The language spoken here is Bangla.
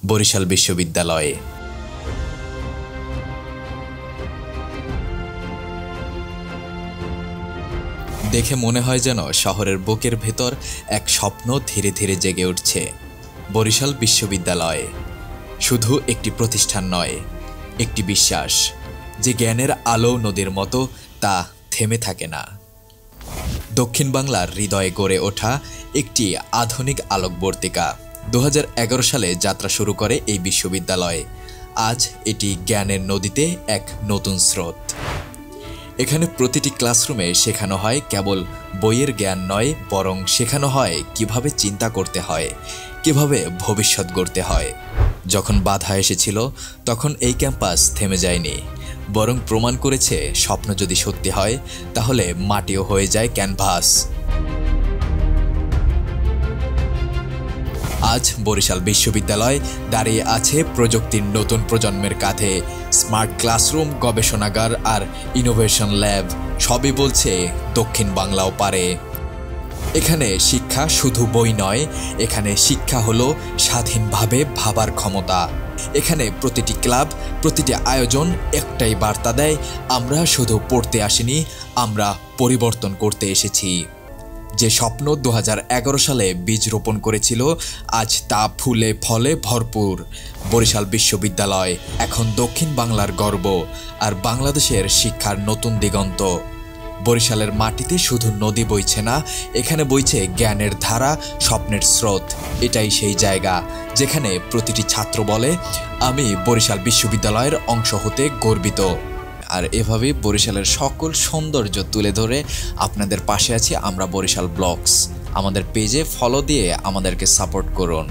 বরিশাল বিশ্ববিদ্যালয়ে। দেখে মনে হয় যেন শহরের বুকের ভেতর এক স্বপ্ন ধীরে ধীরে জেগে উঠছে। বরিশাল বিশ্ববিদ্যালয় শুধু একটি প্রতিষ্ঠান নয়, একটি বিশ্বাস যে জ্ঞানের আলো নদীর মতো তা থেমে থাকে না। দক্ষিণ বাংলার হৃদয়ে গড়ে ওঠা একটি আধুনিক আলোকবর্তিকা 2011 সালে যাত্রা শুরু করে এই বিশ্ববিদ্যালয়। আজ এটি জ্ঞানের নদীতে এক নতুন স্রোত। এখানে প্রতিটি ক্লাসরুমে শেখানো হয় কেবল বইয়ের জ্ঞান নয়, বরং শেখানো হয় কিভাবে চিন্তা করতে হয়, কিভাবে ভবিষ্যৎ গড়তে হয়। যখন বাধা এসেছিল তখন এই ক্যাম্পাস থেমে যায়নি, বরং প্রমাণ করেছে স্বপ্ন যদি সত্যি হয় তাহলে মাটিও হয়ে যায় ক্যানভাস। আজ বরিশাল বিশ্ববিদ্যালয় দাঁড়িয়ে আছে প্রযুক্তির নতুন প্রজন্মের কাঁধে। স্মার্ট ক্লাসরুম, গবেষণাগার আর ইনোভেশন ল্যাব সবই বলছে দক্ষিণ বাংলাও পারে। এখানে শিক্ষা শুধু বই নয়, এখানে শিক্ষা হলো স্বাধীনভাবে ভাবার ক্ষমতা। এখানে প্রতিটি ক্লাব, প্রতিটি আয়োজন একটাই বার্তা দেয়, আমরা শুধু পড়তে আসিনি, আমরা পরিবর্তন করতে এসেছি। যে স্বপ্ন 2011 সালে বীজ রোপণ করেছিল, আজ তা ফুলে ফলে ভরপুর। বরিশাল বিশ্ববিদ্যালয় এখন দক্ষিণ বাংলার গর্ব আর বাংলাদেশের শিক্ষার নতুন দিগন্ত। বরিশালের মাটিতে শুধু নদী বইছে না, এখানে বইছে জ্ঞানের ধারা, স্বপ্নের স্রোত। এটাই সেই জায়গা যেখানে প্রতিটি ছাত্র বলে, আমি বরিশাল বিশ্ববিদ্যালয়ের অংশ হতে গর্বিত। আর এভাবেই বরিশালের সকল সৌন্দর্য তুলে ধরে আপনাদের পাশে আছি আমরা বরিশাল ব্লগস। আমাদের পেজে ফলো দিয়ে আমাদেরকে সাপোর্ট করুন।